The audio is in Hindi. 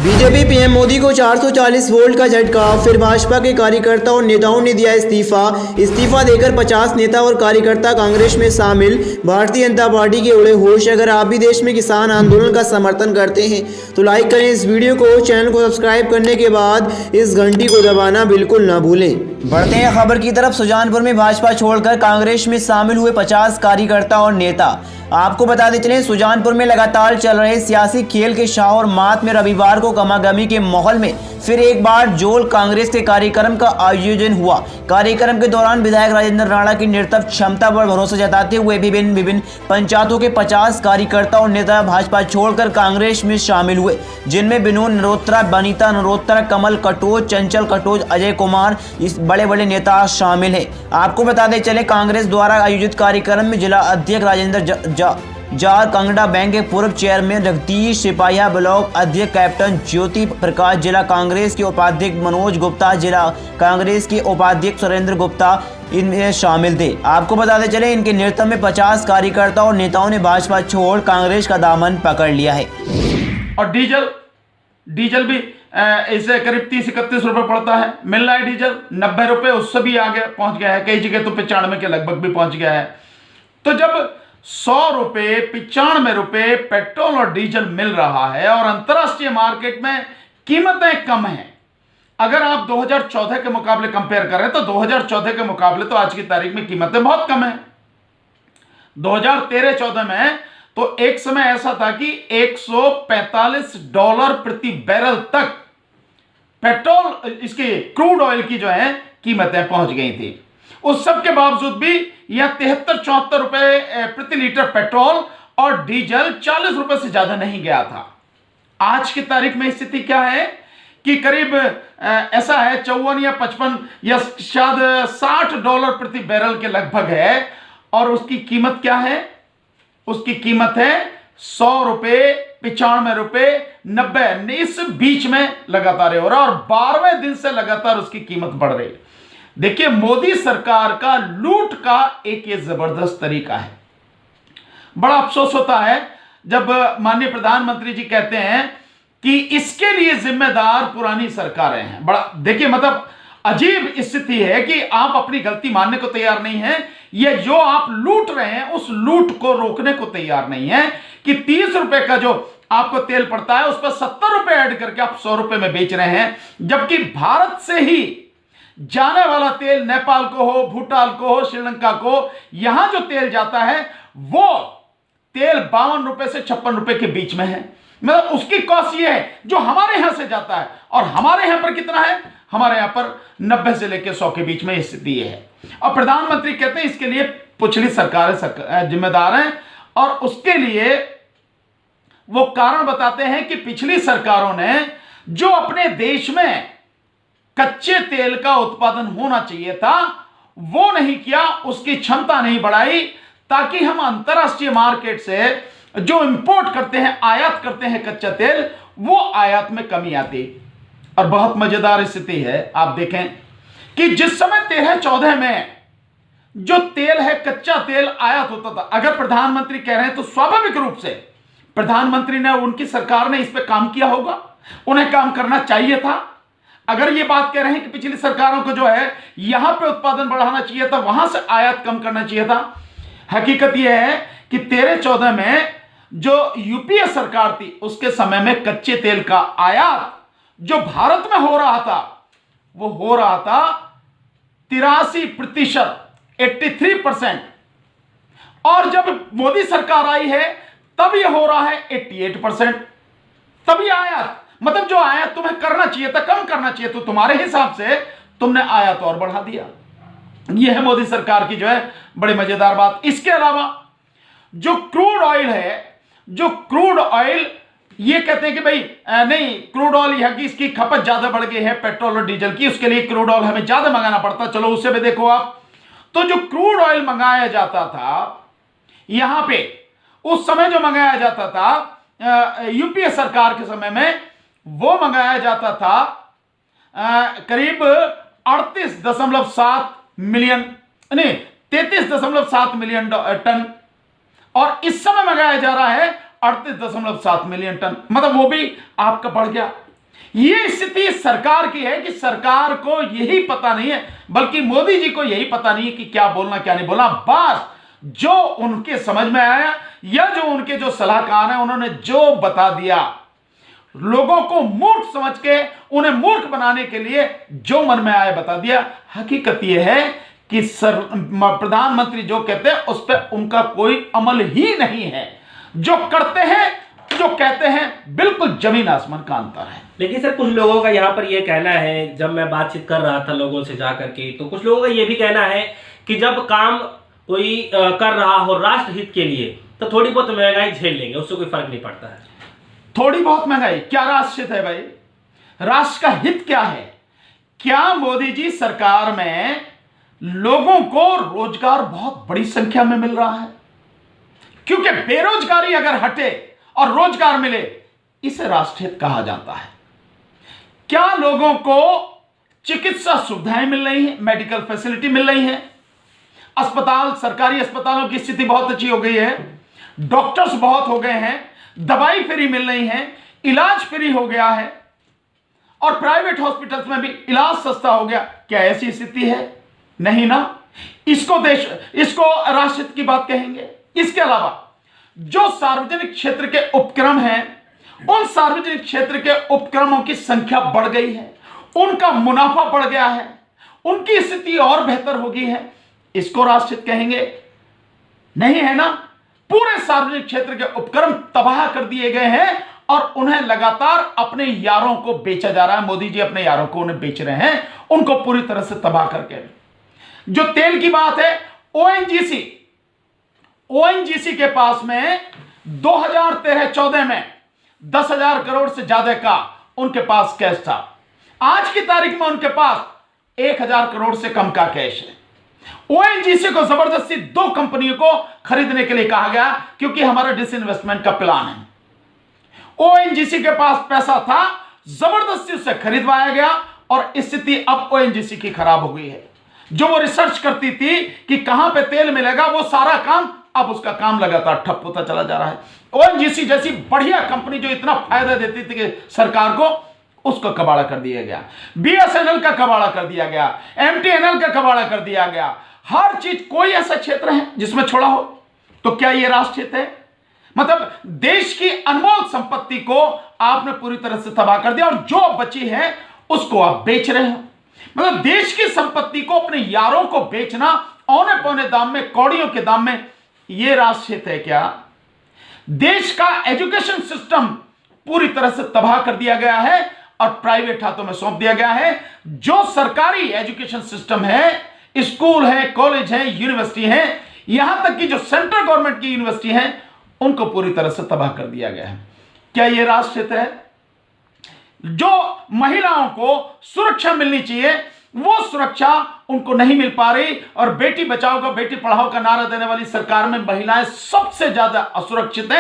बीजेपी पीएम मोदी को 440 वोल्ट का झटका, फिर भाजपा के कार्यकर्ताओं और नेताओं ने दिया इस्तीफा देकर 50 नेता और कार्यकर्ता कांग्रेस में शामिल। भारतीय जनता पार्टी के उड़े होश। अगर आप भी देश में किसान आंदोलन का समर्थन करते हैं तो लाइक करें इस वीडियो को, चैनल को सब्सक्राइब करने के बाद इस घंटी को दबाना बिल्कुल ना भूलें। बढ़ते हैं खबर की तरफ। सुजानपुर में भाजपा छोड़कर कांग्रेस में शामिल हुए 50 कार्यकर्ता और नेता। आपको बता देते हैं, सुजानपुर में लगातार चल रहे सियासी खेल के शाह और मात में रविवार को गमागमी के माहौल में फिर एक बार जोल कांग्रेस के कार्यक्रम का आयोजन हुआ। कार्यक्रम के दौरान विधायक राजेंद्र राणा की नेतृत्व क्षमता पर भरोसा जताते हुए विभिन्न पंचायतों के 50 कार्यकर्ता और नेता भाजपा छोड़कर कांग्रेस में शामिल हुए, जिनमें विनोद नरोत्रा, बनीता नरोत्रा, कमल कटोच, चंचल कटोच, अजय कुमार, इस बड़े नेता शामिल हैं। आपको बताते चले, कांग्रेस द्वारा आयोजित कार्यक्रम में जिला अध्यक्ष राजेंद्र जार कंगड़ा, बैंक के पूर्व चेयरमैन जगदीश सिपाहिया, ब्लॉक अध्यक्ष कैप्टन ज्योति प्रकाश, जिला कांग्रेस के उपाध्यक्ष मनोज गुप्ता, जिला कांग्रेस के उपाध्यक्ष सुरेंद्र गुप्ता इनमें शामिल थे। आपको बताते चले, इनके नेतृत्व में 50 कार्यकर्ता और नेताओं ने भाजपा छोड़ कांग्रेस का दामन पकड़ लिया है। और डीजल भी इसे करीब 30-31 रुपए पड़ता है, मिल रहा है डीजल 90 रुपए, उससे भी आगे पहुंच गया है, कई जगह तो 95 के लगभग भी पहुंच गया है। तो जब 100 रुपए 95 रुपए पेट्रोल और डीजल मिल रहा है और अंतरराष्ट्रीय मार्केट में कीमतें कम हैं, अगर आप 2014 के मुकाबले कंपेयर करें तो 2014 के मुकाबले तो आज की तारीख में कीमतें बहुत कम हैं। 2013-14 में तो एक समय ऐसा था कि $145 प्रति बैरल तक पेट्रोल, इसकी क्रूड ऑयल की जो है कीमतें पहुंच गई थी। उस सब के बावजूद भी यह 73-74 रुपए प्रति लीटर पेट्रोल और डीजल 40 रुपए से ज्यादा नहीं गया था। आज की तारीख में स्थिति क्या है कि करीब ऐसा है 54 या 55 या शायद $60 प्रति बैरल के लगभग है। और उसकी कीमत क्या है? उसकी कीमत है 100 रुपए, 95 रुपए, 90, इस बीच में लगातार हो रहा है और 12वें दिन से लगातार उसकी कीमत बढ़ रही है। देखिए, मोदी सरकार का लूट का एक ये जबरदस्त तरीका है। बड़ा अफसोस होता है जब माननीय प्रधानमंत्री जी कहते हैं कि इसके लिए जिम्मेदार पुरानी सरकारें हैं। बड़ा देखिए, मतलब अजीब स्थिति है कि आप अपनी गलती मानने को तैयार नहीं है, ये जो आप लूट रहे हैं उस लूट को रोकने को तैयार नहीं है कि 30 रुपए का जो आपको तेल पड़ता है उस पर 70 रुपए ऐड करके आप 100 रुपए में बेच रहे हैं, जबकि भारत से ही जाने वाला तेल नेपाल को हो, भूटान को हो, श्रीलंका को, यहां जो तेल जाता है वो तेल 52 रुपए से 56 रुपए के बीच में है। मतलब उसकी कॉस्ट ये है जो हमारे यहां से जाता है, और हमारे यहां पर कितना है? हमारे यहां पर 90 से लेकर 100 के बीच में स्थिति है। और प्रधानमंत्री कहते हैं इसके लिए पिछली सरकारें जिम्मेदार हैं, और उसके लिए वो कारण बताते हैं कि पिछली सरकारों ने जो अपने देश में कच्चे तेल का उत्पादन होना चाहिए था वो नहीं किया, उसकी क्षमता नहीं बढ़ाई, ताकि हम अंतरराष्ट्रीय मार्केट से जो इंपोर्ट करते हैं, आयात करते हैं कच्चा तेल, वो आयात में कमी आती। और बहुत मजेदार स्थिति है, आप देखें कि जिस समय 13-14 में जो तेल है, कच्चा तेल आयात होता था, अगर प्रधानमंत्री कह रहे हैं तो स्वाभाविक रूप से प्रधानमंत्री ने, उनकी सरकार ने इस पे काम किया होगा, उन्हें काम करना चाहिए था। अगर ये बात कह रहे हैं कि पिछली सरकारों को जो है यहां पे उत्पादन बढ़ाना चाहिए था, वहां से आयात कम करना चाहिए था। हकीकत यह है कि 13-14 में जो यूपीए सरकार थी उसके समय में कच्चे तेल का आयात जो भारत में हो रहा था वो हो रहा था 83%, 83%। और जब मोदी सरकार आई है तब यह हो रहा है 88%। तभी आयात, मतलब जो आयात तुम्हें करना चाहिए था, कम करना चाहिए, तो तुम्हारे हिसाब से तुमने आयात और बढ़ा दिया। यह है मोदी सरकार की जो है बड़ी मजेदार बात। इसके अलावा जो क्रूड ऑयल है, जो क्रूड ऑयल, ये कहते हैं कि भाई नहीं, क्रूड ऑयल यहां की इसकी खपत ज्यादा बढ़ गई है पेट्रोल और डीजल की, उसके लिए क्रूड ऑयल हमें ज्यादा मंगाना पड़ता। चलो उसे भी देखो आप। तो जो क्रूड ऑयल मंगाया जाता था यहां पे, उस समय जो मंगाया जाता था यूपीए सरकार के समय में, वो मंगाया जाता था करीब 38.7 मिलियन, नहीं 33.7 मिलियन टन, और इस समय मंगाया जा रहा है 38.7 मिलियन टन। मतलब वो भी आपका बढ़ गया। ये स्थिति सरकार की है कि सरकार को यही पता नहीं है, बल्कि मोदी जी को यही पता नहीं है कि क्या बोलना क्या नहीं बोलना। बस जो उनके समझ में आया या जो उनके जो सलाहकार हैं उन्होंने जो बता दिया, लोगों को मूर्ख समझ के उन्हें मूर्ख बनाने के लिए जो मन में आया बता दिया। हकीकत यह है कि प्रधानमंत्री जो कहते हैं उस पर उनका कोई अमल ही नहीं है। जो करते हैं, जो कहते हैं, बिल्कुल जमीन आसमान का अंतर है। लेकिन सर कुछ लोगों का यहाँ पर यह कहना है, जब मैं बातचीत कर रहा था लोगों से जाकर के, तो कुछ लोगों का यह भी कहना है कि जब काम कोई कर रहा हो राष्ट्र हित के लिए तो थोड़ी बहुत महंगाई झेल लेंगे, उससे कोई फर्क नहीं पड़ता है। थोड़ी बहुत महंगाई क्या राष्ट्र हित है भाई? राष्ट्र का हित क्या है? क्या मोदी जी सरकार में लोगों को रोजगार बहुत बड़ी संख्या में मिल रहा है? क्योंकि बेरोजगारी अगर हटे और रोजगार मिले, इसे राष्ट्रहित कहा जाता है। क्या लोगों को चिकित्सा सुविधाएं मिल रही हैं, मेडिकल फैसिलिटी मिल रही है? अस्पताल, सरकारी अस्पतालों की स्थिति बहुत अच्छी हो गई है, डॉक्टर्स बहुत हो गए हैं, दवाई फ्री मिल रही है, इलाज फ्री हो गया है, और प्राइवेट हॉस्पिटल्स में भी इलाज सस्ता हो गया। क्या ऐसी स्थिति है? नहीं ना। इसको राष्ट्रहित की बात कहेंगे। इसके अलावा जो सार्वजनिक क्षेत्र के उपक्रम हैं, उन सार्वजनिक क्षेत्र के उपक्रमों की संख्या बढ़ गई है, उनका मुनाफा बढ़ गया है, उनकी स्थिति और बेहतर हो गई है, इसको राष्ट्रहित कहेंगे? नहीं है ना। पूरे सार्वजनिक क्षेत्र के उपक्रम तबाह कर दिए गए हैं और उन्हें लगातार अपने यारों को बेचा जा रहा है। मोदी जी अपने यारों को उन्हें बेच रहे हैं, उनको पूरी तरह से तबाह करके। जो तेल की बात है, ओएनजीसी के पास में 2013-14 में 10,000 करोड़ से ज्यादा का उनके पास कैश था। आज की तारीख में उनके पास 1,000 करोड़ से कम का कैश है। ओएनजीसी को जबरदस्ती 2 कंपनियों को खरीदने के लिए कहा गया क्योंकि हमारा डिसइन्वेस्टमेंट का प्लान है। ओएनजीसी के पास पैसा था, जबरदस्ती उससे खरीदवाया गया और स्थिति अब ओएनजीसी की खराब हो गई है। जो वो रिसर्च करती थी कि कहां पे तेल मिलेगा, वो सारा काम, अब उसका काम लगातार ठप होता चला जा रहा है। ओएनजीसी जैसी बढ़िया कंपनी जो इतना फायदा देती थी कि सरकार को, उसको कबाड़ा कर दिया गया। बीएसएनएल का कबाड़ा कर दिया गया, एमटीएनएल का कबाड़ा कर दिया गया। हर चीज, कोई ऐसा क्षेत्र है जिसमें छोड़ा हो? तो क्या यह राष्ट्रहित है? मतलब देश की अनमोल संपत्ति को आपने पूरी तरह से तबाह कर दिया और जो बची है उसको आप बेच रहे हो। मतलब देश की संपत्ति को अपने यारों को बेचना औने पौने दाम में, कौड़ियों के दाम में, यह राष्ट्रहित है क्या? देश का एजुकेशन सिस्टम पूरी तरह से तबाह कर दिया गया है और प्राइवेट हाथों में सौंप दिया गया है। जो सरकारी एजुकेशन सिस्टम है, स्कूल है, कॉलेज है, यूनिवर्सिटी है, यहां तक कि जो सेंट्रल गवर्नमेंट की यूनिवर्सिटी है, उनको पूरी तरह से तबाह कर दिया गया है। क्या यह राष्ट्रहित है? जो महिलाओं को सुरक्षा मिलनी चाहिए, वो सुरक्षा उनको नहीं मिल पा रही और बेटी बचाओ का बेटी पढ़ाओ का नारा देने वाली सरकार में महिलाएं सबसे ज्यादा असुरक्षित हैं।